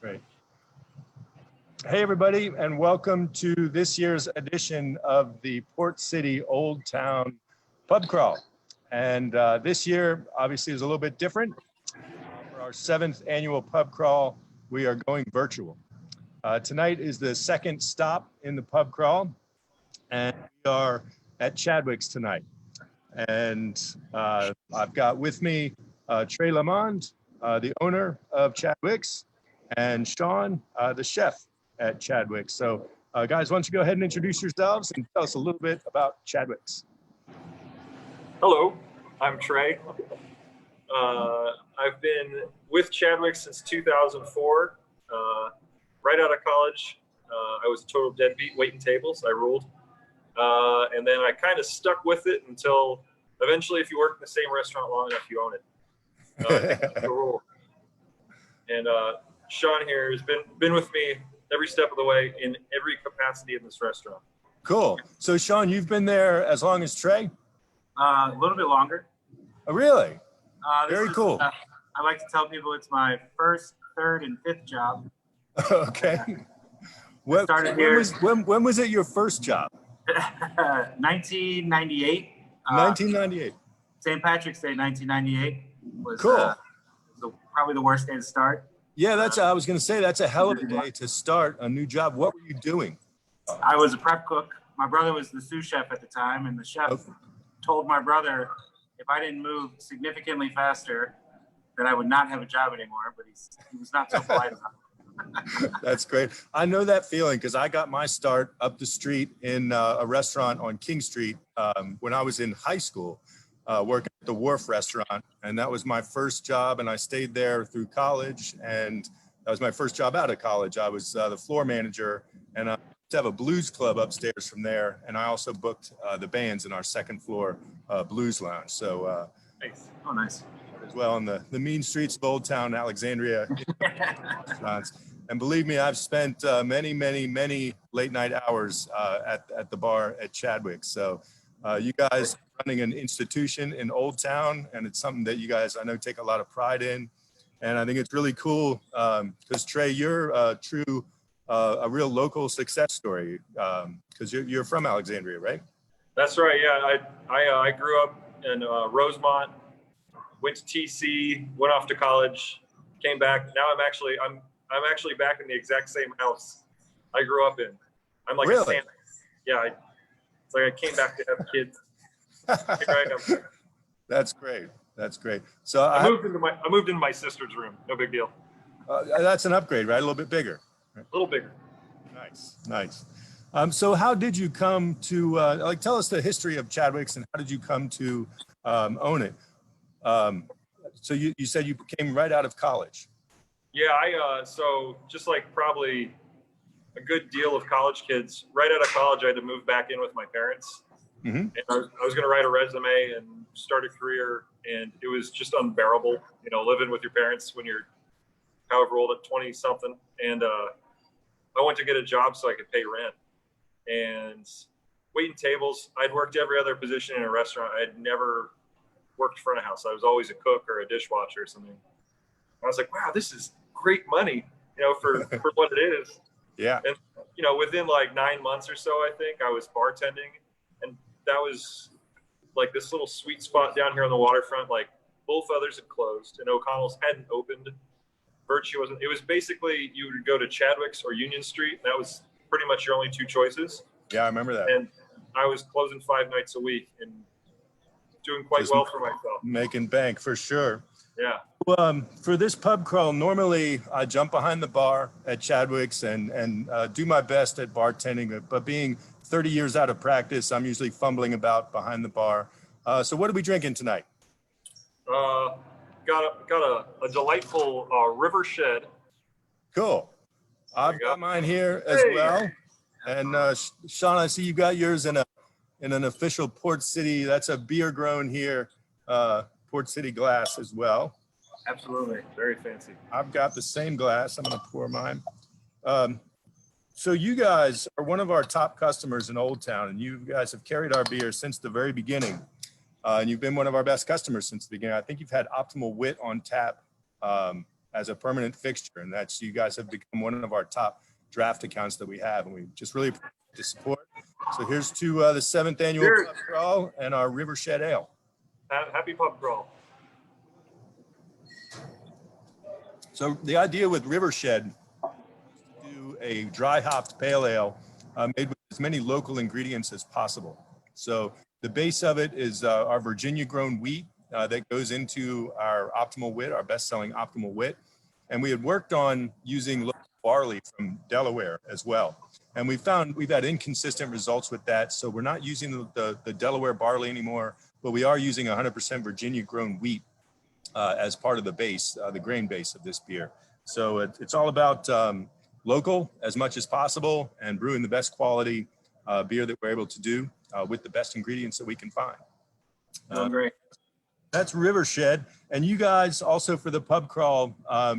Great. Hey, everybody, and welcome to this year's edition of the Port City Old Town Pub Crawl. And this year, obviously, is a little bit different. For our 7th annual pub crawl, we are going virtual. Tonight is the second stop in the pub crawl, and we are at Chadwicks tonight. And I've got with me Trey Lamond, the owner of Chadwicks, and Sean, the chef at Chadwicks. So guys, why don't you go ahead and introduce yourselves and tell us a little bit about Chadwicks. Hello, I'm Trey. I've been with Chadwicks since 2004. Right out of college, I was a total deadbeat waiting tables. I ruled. And then I kind of stuck with it until eventually, if you work in the same restaurant long enough, you own it. That's the rule. And Sean here has been with me every step of the way in every capacity in this restaurant. Cool. So Sean, you've been there as long as Trey? A little bit longer. Oh, really? Very cool. I like to tell people it's my first, third, and fifth job. Okay. When was it your first job? 1998. 1998. St. Patrick's Day, 1998 was cool. Probably the worst day to start. Yeah, I was going to say that's a hell of a day to start a new job. What were you doing? I was a prep cook. My brother was the sous chef at the time, and the chef told my brother if I didn't move significantly faster, that I would not have a job anymore. But he was not so polite about it. That's great. I know that feeling because I got my start up the street in a restaurant on King Street when I was in high school, working at the Wharf Restaurant. And that was my first job. And I stayed there through college. And that was my first job out of college. I was the floor manager, and I used to have a blues club upstairs from there. And I also booked the bands in our second floor blues lounge. So nice. Oh, nice. As well on the mean streets of Old Town Alexandria. And believe me, I've spent many late night hours at the bar at Chadwicks. So you guys are running an institution in Old Town, and it's something that you guys, I know, take a lot of pride in. And I think it's really cool because Trey, you're a real local success story because you're from Alexandria, right? That's right. Yeah, I grew up in Rosemont, went to TC, went off to college, came back. Now I'm actually back in the exact same house I grew up in. I'm like really? A Santa. Yeah, it's like I came back to have kids. Here I am. That's great. That's great. So I moved into my sister's room. No big deal. That's an upgrade, right? A little bit bigger. A little bigger. Nice. So how did you come to tell us the history of Chadwicks and how did you come to own it? So you said you came right out of college. Yeah, so just like probably a good deal of college kids, right out of college, I had to move back in with my parents. Mm-hmm. And I was going to write a resume and start a career, and it was just unbearable, living with your parents when you're however old at 20 something. And I went to get a job so I could pay rent and waiting tables. I'd worked every other position in a restaurant. I'd never worked front of house. I was always a cook or a dishwasher or something. I was like, wow, this is great money, for what it is. Yeah. And, within like 9 months or so, I think I was bartending, and that was like this little sweet spot down here on the waterfront. Like both others had closed and O'Connell's hadn't opened. Virtue wasn't. It was basically you would go to Chadwicks or Union Street. And that was pretty much your only two choices. Yeah, I remember that. And I was closing 5 nights a week and doing quite well for myself. Making bank for sure. Yeah. Well, for this pub crawl, normally I jump behind the bar at Chadwicks and do my best at bartending, but being 30 years out of practice, I'm usually fumbling about behind the bar. So what are we drinking tonight? Got a delightful River Shed. Cool. I've got mine here as well. And Sean, I see you got yours in an official Port City. That's a beer grown here, Port City glass as well. Absolutely, very fancy. I've got the same glass. I'm going to pour mine. So you guys are one of our top customers in Old Town, and you guys have carried our beer since the very beginning. And you've been one of our best customers since the beginning. I think you've had Optimal Wit on tap as a permanent fixture. And that's, you guys have become one of our top draft accounts that we have. And we just really appreciate the support. So here's to the 7th annual Cheers. Pub Crawl and our Rivershed Ale. Happy pub crawl. So the idea with Rivershed is to do a dry hopped pale ale made with as many local ingredients as possible. So the base of it is our Virginia grown wheat that goes into our Optimal Wit, our best selling Optimal Wit. And we had worked on using local barley from Delaware as well. And we found we've had inconsistent results with that. So we're not using the Delaware barley anymore, but we are using 100% Virginia grown wheat as part of the base, the grain base of this beer. So it's all about local as much as possible and brewing the best quality beer that we're able to do with the best ingredients that we can find. Great. That's Rivershed. And you guys also for the pub crawl,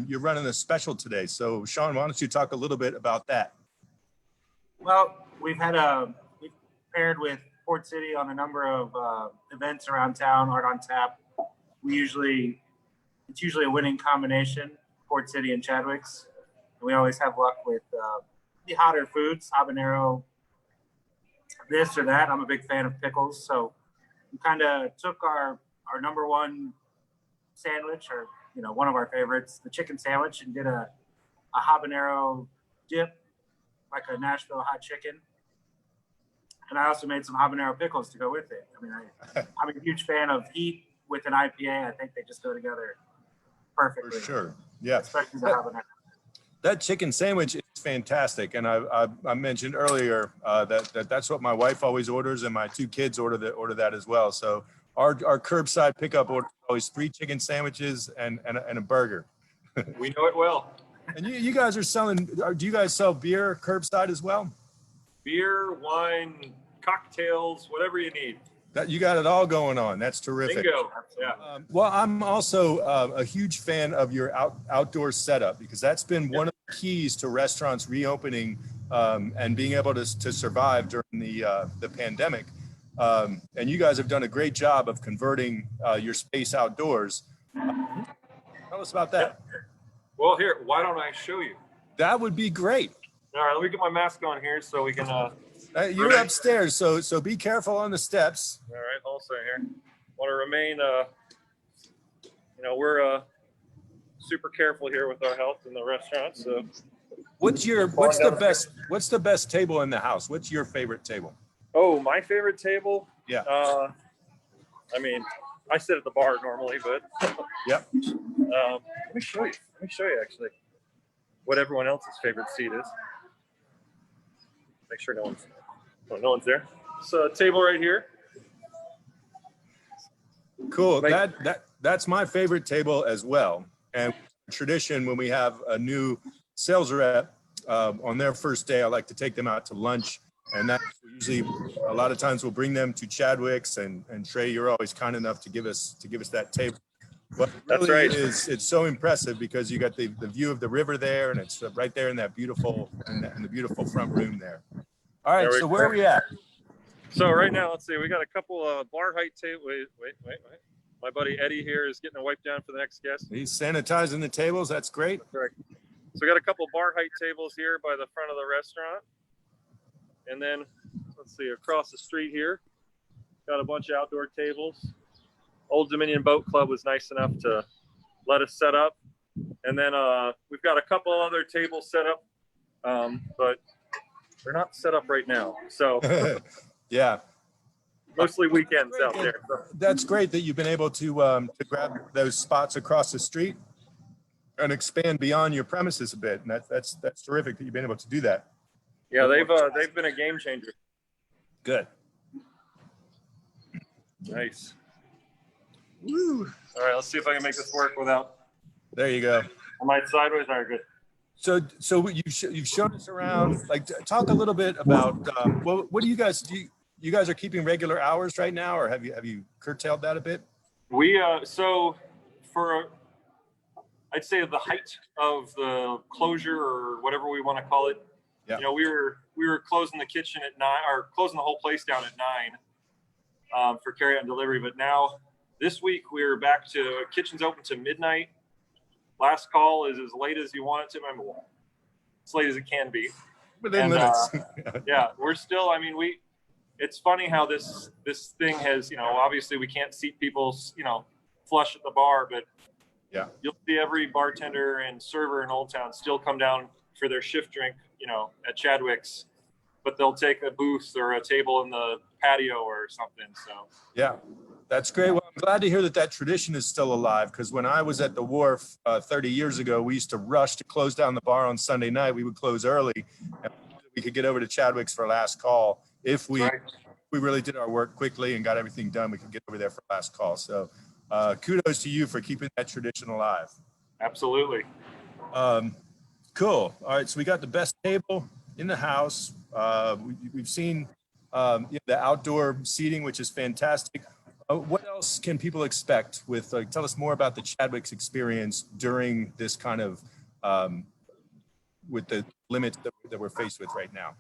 you're running a special today. So Sean, why don't you talk a little bit about that? Well, we've paired with Port City on a number of events around town, Art on Tap. It's usually a winning combination, Port City and Chadwicks. And we always have luck with the hotter foods, habanero, this or that. I'm a big fan of pickles. So we kind of took our number one sandwich, or one of our favorites, the chicken sandwich, and did a habanero dip, like a Nashville hot chicken. And I also made some habanero pickles to go with it. I mean, I'm a huge fan of heat with an IPA. I think they just go together perfectly. For sure. Yeah. Especially the habanero. That chicken sandwich is fantastic. And I mentioned earlier that's what my wife always orders, and my 2 kids order that as well. So our curbside pickup order is always 3 chicken sandwiches and a burger. We know it well. And you guys are selling, do you guys sell beer curbside as well? Beer, wine, cocktails, whatever you need. That you got it all going on. That's terrific. Bingo. Yeah. Well, I'm also a huge fan of your outdoor setup, because that's been one of the keys to restaurants reopening and being able to survive during the pandemic. And you guys have done a great job of converting your space outdoors. Tell us about that. Well, here, why don't I show you? That would be great. All right, let me get my mask on here so we can. You're upstairs, so be careful on the steps. All right, also here. Want to remain, we're super careful here with our health in the restaurant. So, what's the best table in the house? What's your favorite table? Oh, my favorite table. Yeah. I mean, I sit at the bar normally, but. Yep. Let me show you actually what everyone else's favorite seat is. Make sure no one's there. So table right here. Cool. That's my favorite table as well. And tradition, when we have a new sales rep on their first day, I like to take them out to lunch. And that's usually a lot of times we'll bring them to Chadwicks, and Trey, you're always kind enough to give us that table. But That's really right. It's so impressive because you got the view of the river there, and it's right there in that beautiful in the beautiful front room there. All right, so where are we at? So right now, let's see, we got a couple of bar height tables. Wait. My buddy Eddie here is getting a wipe down for the next guest. He's sanitizing the tables. That's great. Correct. So we got a couple bar height tables here by the front of the restaurant. And then, let's see, across the street here, got a bunch of outdoor tables. Old Dominion Boat Club was nice enough to let us set up. And then we've got a couple other tables set up, but they're not set up right now. So yeah, mostly weekends out there. So. That's great that you've been able to grab those spots across the street and expand beyond your premises a bit. And that's terrific that you've been able to do that. Yeah, they've been a game changer. Good. Nice. Woo. All right, let's see if I can make this work without. There you go. Am I sideways? All right, good. So you've shown us around. Like, talk a little bit about what do you guys do? You guys are keeping regular hours right now, or have you curtailed that a bit? We so for I'd say the height of the closure, or whatever we want to call it. Yeah. We were closing the kitchen at 9, or closing the whole place down at 9 for carry out and delivery. But now this week we're back to kitchen's open to midnight, last call is as late as you want it to. I mean, as late as it can be. Within And, limits. yeah, we're still, I mean, it's funny how this thing has, obviously we can't seat people, flush at the bar, but Yeah. you'll see every bartender and server in Old Town still come down for their shift drink, at Chadwicks, but they'll take a booth or a table in the patio or something. So Yeah, that's great. Well, I'm glad to hear that tradition is still alive, because when I was at the Wharf 30 years ago, we used to rush to close down the bar on Sunday night. We would close early, and we could get over to Chadwick's for last call. If we really did our work quickly and got everything done, we could get over there for last call. So kudos to you for keeping that tradition alive. Absolutely. Cool. All right, so we got the best table in the house. We've seen the outdoor seating, which is fantastic. What else can people expect with, tell us more about the Chadwick's experience during this kind of, with the limits that we're faced with right now?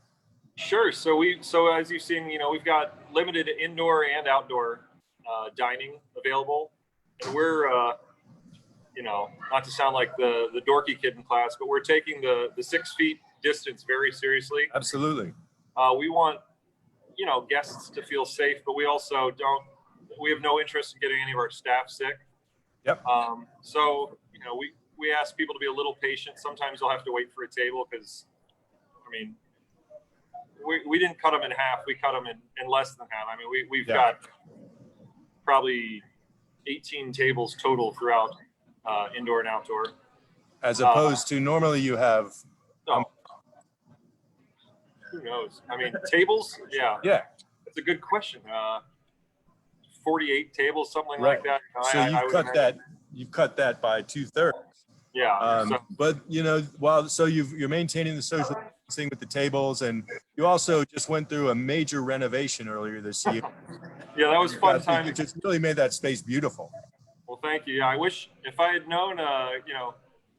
Sure. So as you've seen, we've got limited indoor and outdoor dining available, and we're, not to sound like the dorky kid in class, but we're taking the 6 feet distance very seriously. Absolutely. We want, guests to feel safe, but we also we have no interest in getting any of our staff sick. Yep. So, we ask people to be a little patient. Sometimes you'll have to wait for a table because, we didn't cut them in half. We cut them in less than half. We've got probably 18 tables total throughout indoor and outdoor. As opposed to normally you have. Who knows? Tables? Yeah. Yeah. It's a good question. 48 tables, something Right. like that. So you've cut that by 2/3. Yeah. But you're maintaining the social distancing with the tables, and you also just went through a major renovation earlier this year. Yeah, that was fun time. It just really made that space beautiful. Well, thank you. Yeah, I wish if I had known,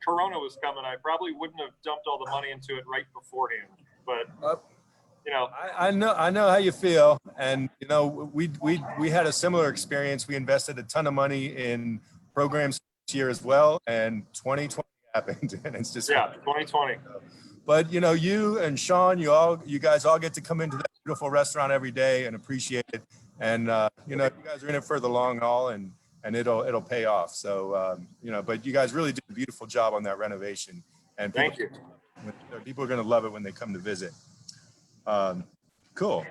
Corona was coming, I probably wouldn't have dumped all the money into it right beforehand. But I know how you feel, and we had a similar experience. We invested a ton of money in programs this year as well, and 2020 happened, and it's just 2020. But you and Sean, you guys all get to come into that beautiful restaurant every day and appreciate it, and you guys are in it for the long haul, and it'll pay off. So but you guys really did a beautiful job on that renovation, and thank you. People are going to love it when they come to visit. Cool.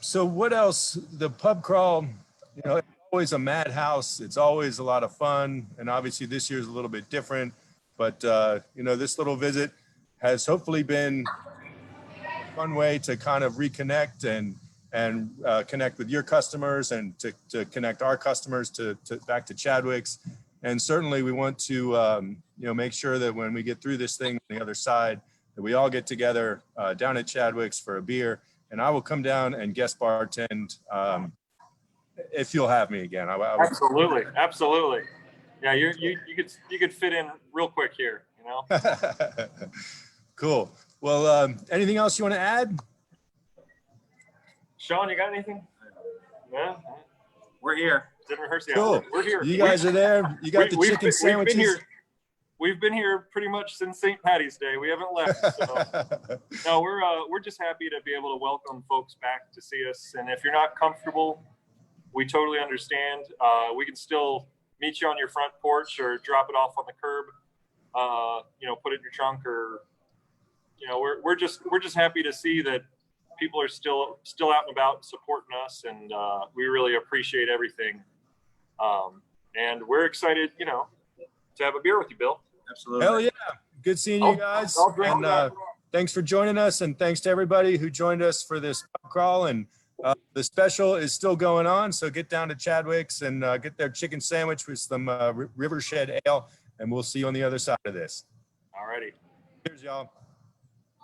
So what else? The pub crawl, it's always a madhouse. It's always a lot of fun. And obviously this year's a little bit different, but this little visit has hopefully been a fun way to kind of reconnect and connect with your customers, and to connect our customers to back to Chadwick's. And certainly we want to, make sure that when we get through this thing on the other side, that we all get together down at Chadwick's for a beer, and I will come down and guest bartend if you'll have me again. Absolutely. Yeah, you could fit in real quick here, Cool. Well, anything else you want to add? Sean, you got anything? Yeah. We're here. Didn't rehearse. Yeah, cool. We're here. You guys are there. You got the chicken sandwiches. We've been here pretty much since St. Patty's Day. We haven't left. So. No, we're just happy to be able to welcome folks back to see us. And if you're not comfortable, we totally understand. We can still meet you on your front porch or drop it off on the curb. Put it in your trunk, or we're just happy to see that people are still out and about supporting us, and we really appreciate everything. And we're excited, to have a beer with you, Bill. Absolutely. Hell yeah. Good seeing you guys. And thanks for joining us, and thanks to everybody who joined us for this pub crawl. And the special is still going on, so get down to Chadwick's and get their chicken sandwich with some Rivershed Ale, and we'll see you on the other side of this. All righty. Cheers, y'all.